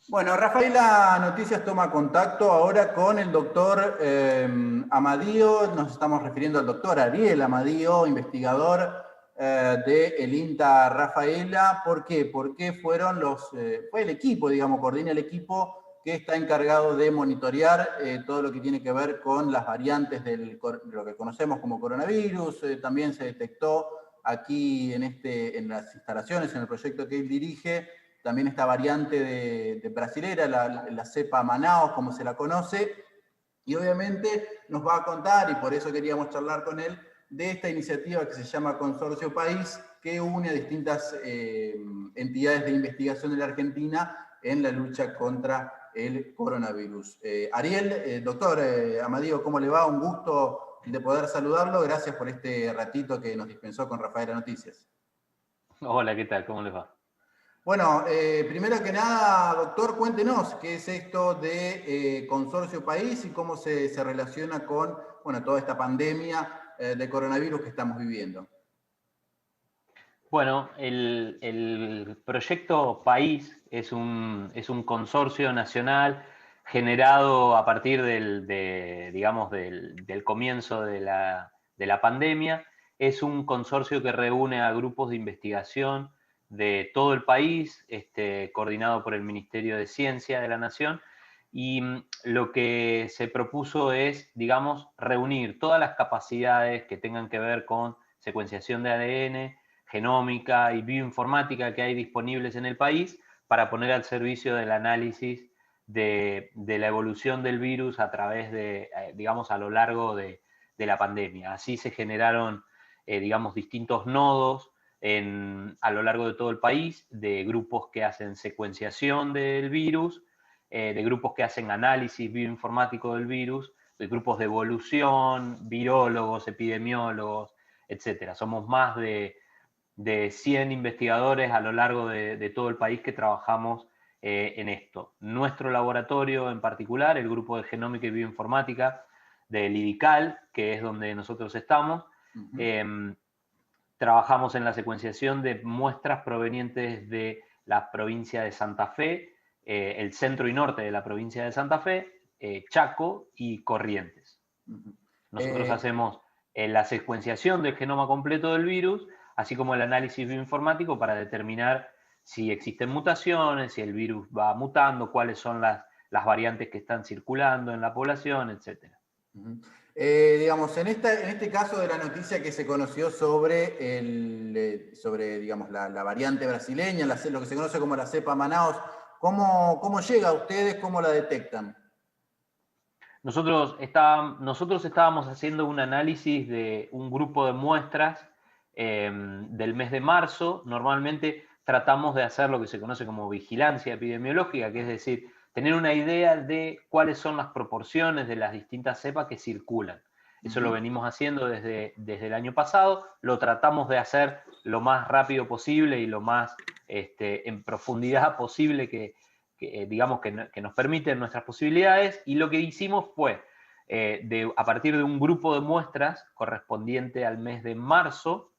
Bueno, Rafaela Noticias toma contacto ahora con el doctor Amadío. Nos estamos refiriendo al doctor Ariel Amadío, investigador del INTA Rafaela. ¿Por qué? Porque fueron fue el equipo, digamos, coordina el equipo que está encargado de monitorear todo lo que tiene que ver con las variantes de lo que conocemos como coronavirus. También se detectó aquí en las instalaciones, en el proyecto que él dirige, también esta variante de brasilera, la cepa Manaus, como se la conoce, y obviamente nos va a contar, y por eso queríamos charlar con él, de esta iniciativa que se llama Consorcio País, que une a distintas entidades de investigación de la Argentina en la lucha contra el coronavirus. Ariel, doctor Amadío, ¿cómo le va? Un gusto de poder saludarlo. Gracias por este ratito que nos dispensó con Rafaela Noticias. Hola, ¿qué tal? ¿Cómo les va? Bueno, primero que nada, doctor, cuéntenos qué es esto de Consorcio País y cómo se relaciona con, bueno, toda esta pandemia de coronavirus que estamos viviendo. Bueno, el proyecto País es un consorcio nacional generado a partir digamos, del comienzo de la pandemia. Es un consorcio que reúne a grupos de investigación de todo el país, coordinado por el Ministerio de Ciencia de la Nación, y lo que se propuso es, digamos, reunir todas las capacidades que tengan que ver con secuenciación de ADN, genómica y bioinformática que hay disponibles en el país para poner al servicio del análisis de la evolución del virus a través digamos, a lo largo de la pandemia. Así se generaron, digamos, distintos nodos a lo largo de todo el país, de grupos que hacen secuenciación del virus, de grupos que hacen análisis bioinformático del virus, de grupos de evolución, virólogos, epidemiólogos, etcétera. Somos más de 100 investigadores a lo largo de todo el país que trabajamos en esto. Nuestro laboratorio en particular, el grupo de genómica y bioinformática del IDICAL, que es donde nosotros estamos, trabajamos en la secuenciación de muestras provenientes de la provincia de Santa Fe, el centro y norte de la provincia de Santa Fe, Chaco y Corrientes. Nosotros hacemos la secuenciación del genoma completo del virus, así como el análisis bioinformático para determinar si existen mutaciones, si el virus va mutando, cuáles son las variantes que están circulando en la población, etc. Digamos, en este caso de la noticia que se conoció sobre digamos, la variante brasileña, lo que se conoce como la cepa Manaus, ¿cómo llega a ustedes? ¿Cómo la detectan? Nosotros estábamos haciendo un análisis de un grupo de muestras del mes de marzo. Normalmente tratamos de hacer lo que se conoce como vigilancia epidemiológica, que es decir, tener una idea de cuáles son las proporciones de las distintas cepas que circulan. Eso lo venimos haciendo desde el año pasado, lo tratamos de hacer lo más rápido posible y lo más en profundidad posible digamos, que nos permiten nuestras posibilidades, y lo que hicimos fue, a partir de un grupo de muestras correspondiente al mes de marzo,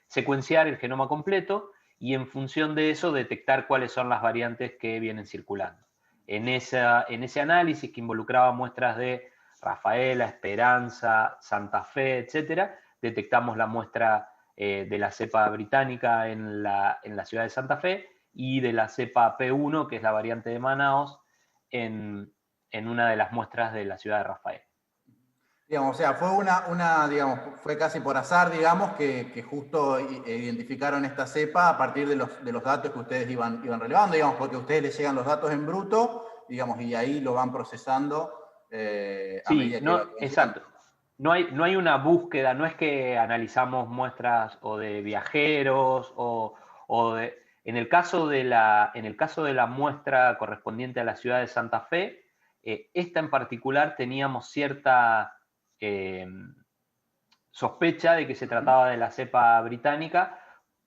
secuenciar el genoma completo y en función de eso detectar cuáles son las variantes que vienen circulando. En ese análisis que involucraba muestras de Rafaela, Esperanza, Santa Fe, etcétera, detectamos la muestra de la cepa británica en la ciudad de Santa Fe y de la cepa P1, que es la variante de Manaus, en una de las muestras de la ciudad de Rafael. Digamos, o sea, digamos, fue casi por azar, digamos, que justo identificaron esta cepa a partir de los datos que ustedes iban relevando, digamos, porque a ustedes les llegan los datos en bruto, digamos, y ahí lo van procesando a medida Sí, que van llegando. exacto. No hay una búsqueda, no es que analizamos muestras o de viajeros en el caso de la muestra correspondiente a la ciudad de Santa Fe, esta en particular teníamos cierta eh, sospecha de que se trataba de la cepa británica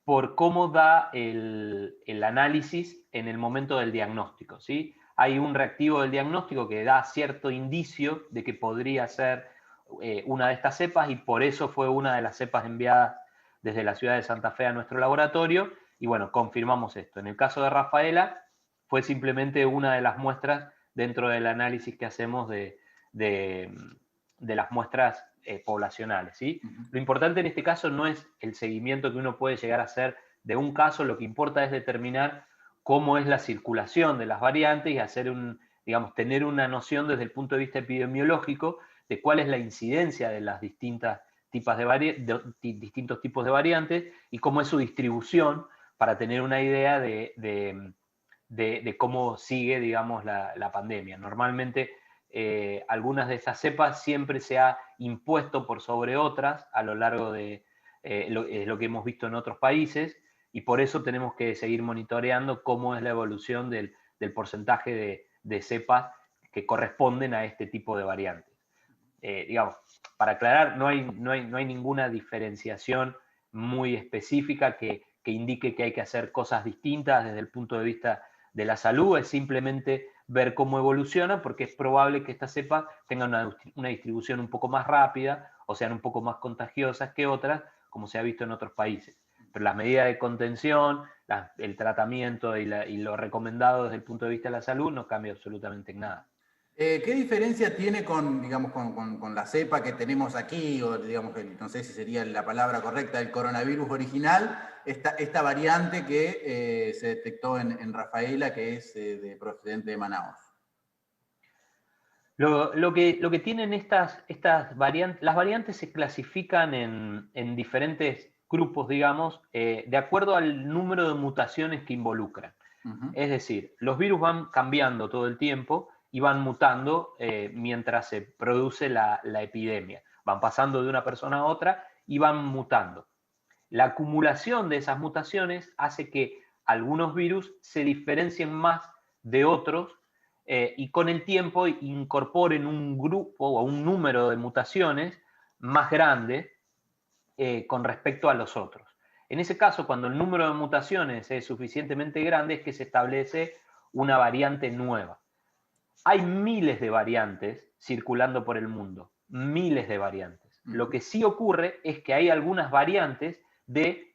por cómo da el análisis en el momento del diagnóstico, ¿sí? Hay un reactivo del diagnóstico que da cierto indicio de que podría ser una de estas cepas, y por eso fue una de las cepas enviadas desde la ciudad de Santa Fe a nuestro laboratorio, y bueno, confirmamos esto. En el caso de Rafaela, fue simplemente una de las muestras dentro del análisis que hacemos de las muestras poblacionales, ¿sí? Lo importante en este caso no es el seguimiento que uno puede llegar a hacer de un caso, lo que importa es determinar cómo es la circulación de las variantes y hacer digamos, tener una noción desde el punto de vista epidemiológico de cuál es la incidencia de las distintos tipos de variantes y cómo es su distribución para tener una idea de cómo sigue, digamos, la pandemia. Normalmente, algunas de estas cepas siempre se ha impuesto por sobre otras a lo largo de lo que hemos visto en otros países, y por eso tenemos que seguir monitoreando cómo es la evolución del porcentaje de cepas que corresponden a este tipo de variantes. Digamos, para aclarar, no hay ninguna diferenciación muy específica que indique que hay que hacer cosas distintas desde el punto de vista de la salud, es simplemente ver cómo evoluciona, porque es probable que estas cepas tengan una distribución un poco más rápida o sean un poco más contagiosas que otras, como se ha visto en otros países. Pero las medidas de contención, el tratamiento y lo recomendado desde el punto de vista de la salud no cambia absolutamente en nada. ¿Qué diferencia tiene con, digamos, con la cepa que tenemos aquí, o digamos, no sé si sería la palabra correcta, el coronavirus original, esta variante que se detectó en Rafaela, que es procedente de Manaos? Lo que tienen estas variantes, las variantes se clasifican en diferentes grupos, digamos, de acuerdo al número de mutaciones que involucran. Es decir, los virus van cambiando todo el tiempo y van mutando mientras se produce la epidemia. Van pasando de una persona a otra y van mutando. La acumulación de esas mutaciones hace que algunos virus se diferencien más de otros y con el tiempo incorporen un grupo o un número de mutaciones más grande con respecto a los otros. En ese caso, cuando el número de mutaciones es suficientemente grande, es que se establece una variante nueva. Hay miles de variantes circulando por el mundo, miles de variantes. Lo que sí ocurre es que hay algunas variantes de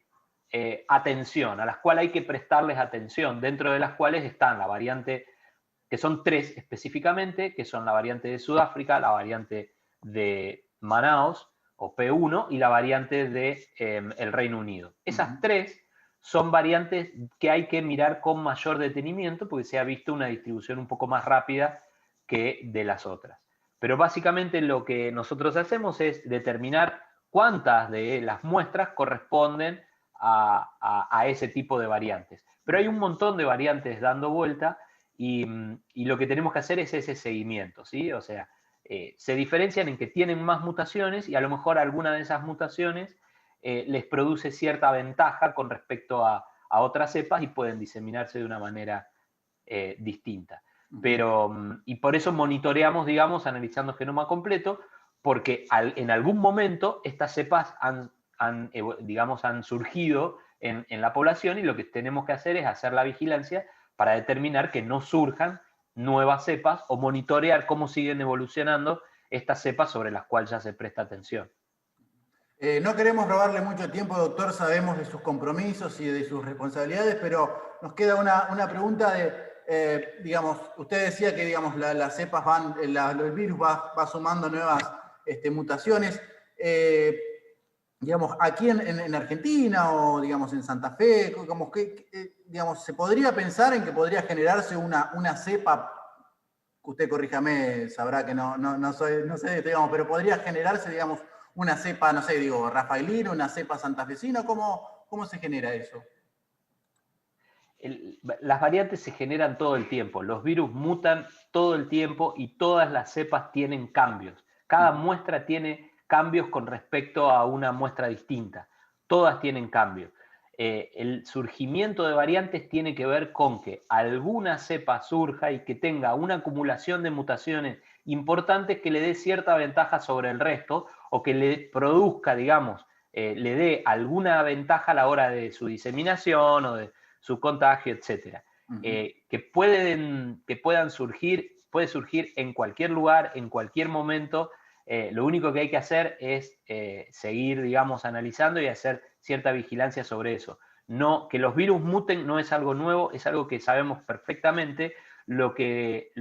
atención, a las cuales hay que prestarles atención, dentro de las cuales están la variante, que son 3 específicamente, que son la variante de Sudáfrica, la variante de Manaos, o P1, y la variante de el Reino Unido. Esas 3 son variantes que hay que mirar con mayor detenimiento porque se ha visto una distribución un poco más rápida que de las otras. Pero básicamente lo que nosotros hacemos es determinar cuántas de las muestras corresponden a ese tipo de variantes. Pero hay un montón de variantes dando vuelta y lo que tenemos que hacer es ese seguimiento, ¿sí? O sea, se diferencian en que tienen más mutaciones y a lo mejor alguna de esas mutaciones les produce cierta ventaja con respecto a otras cepas y pueden diseminarse de una manera distinta. Y por eso monitoreamos, digamos, analizando genoma completo, porque en algún momento estas cepas digamos, han surgido en la población y lo que tenemos que hacer es hacer la vigilancia para determinar que no surjan nuevas cepas o monitorear cómo siguen evolucionando estas cepas sobre las cuales ya se presta atención. No queremos robarle mucho tiempo, doctor, sabemos de sus compromisos y de sus responsabilidades, pero nos queda una pregunta de, digamos, usted decía que, digamos, las cepas van, el virus va sumando nuevas mutaciones. Digamos, aquí en Argentina o, digamos, en Santa Fe, como que, digamos, se podría pensar en que podría generarse una cepa, usted corríjame, sabrá que no sé, digamos, pero podría generarse, digamos, una cepa, no sé, digo, rafaelina, una cepa santafesina, ¿cómo se genera eso? Las variantes se generan todo el tiempo, los virus mutan todo el tiempo y todas las cepas tienen cambios. Cada muestra tiene cambios con respecto a una muestra distinta. Todas tienen cambios. El surgimiento de variantes tiene que ver con que alguna cepa surja y que tenga una acumulación de mutaciones importantes que le dé cierta ventaja sobre el resto o que le produzca, digamos, le dé alguna ventaja a la hora de su diseminación o de su contagio, etc. Que puedan surgir, puede surgir en cualquier lugar, en cualquier momento. Lo único que hay que hacer es seguir, digamos, analizando y hacer cierta vigilancia sobre eso. No, que los virus muten no es algo nuevo, es algo que sabemos perfectamente. Lo que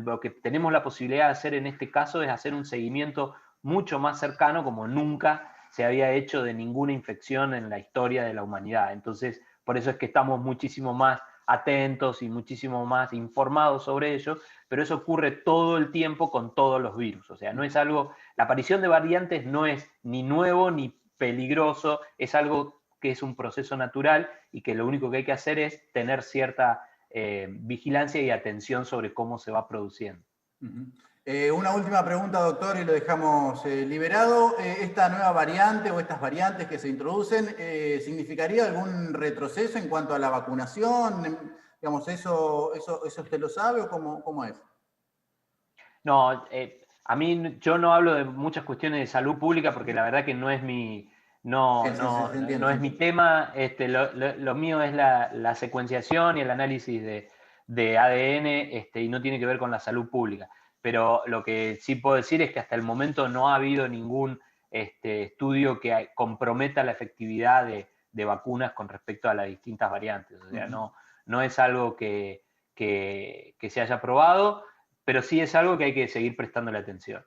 tenemos la posibilidad de hacer en este caso es hacer un seguimiento mucho más cercano, como nunca se había hecho de ninguna infección en la historia de la humanidad. Entonces, por eso es que estamos muchísimo más atentos y muchísimo más informados sobre ello, pero eso ocurre todo el tiempo con todos los virus. O sea, no es algo, la aparición de variantes no es ni nuevo ni peligroso, es algo que es un proceso natural y que lo único que hay que hacer es tener cierta vigilancia y atención sobre cómo se va produciendo. Una última pregunta, doctor, y lo dejamos liberado. ¿Esta nueva variante o estas variantes que se introducen significaría algún retroceso en cuanto a la vacunación? Digamos, ¿eso usted lo sabe o cómo es? No, a mí yo no hablo de muchas cuestiones de salud pública porque la verdad que no es mi, no, Sí, no, se entiende, no se es mi entiende. tema. Lo mío es la secuenciación y el análisis de ADN, y no tiene que ver con la salud pública. Pero lo que sí puedo decir es que hasta el momento no ha habido ningún estudio que comprometa la efectividad de vacunas con respecto a las distintas variantes. O sea, no es algo que se haya probado, pero sí es algo que hay que seguir prestándole atención.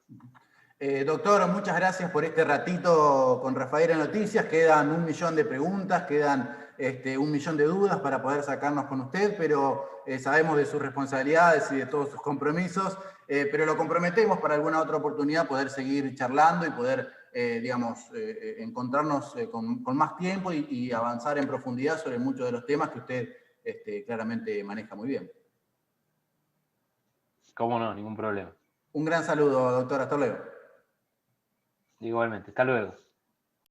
Doctor, muchas gracias por este ratito con Rafaela Noticias. Quedan 1.000.000 de preguntas, quedan 1.000.000 de dudas para poder sacarnos con usted, pero sabemos de sus responsabilidades y de todos sus compromisos, pero lo comprometemos para alguna otra oportunidad poder seguir charlando y poder, digamos, encontrarnos con más tiempo y avanzar en profundidad sobre muchos de los temas que usted claramente maneja muy bien. ¿Cómo no? Ningún problema. Un gran saludo, doctor. Hasta luego. Igualmente. Hasta luego.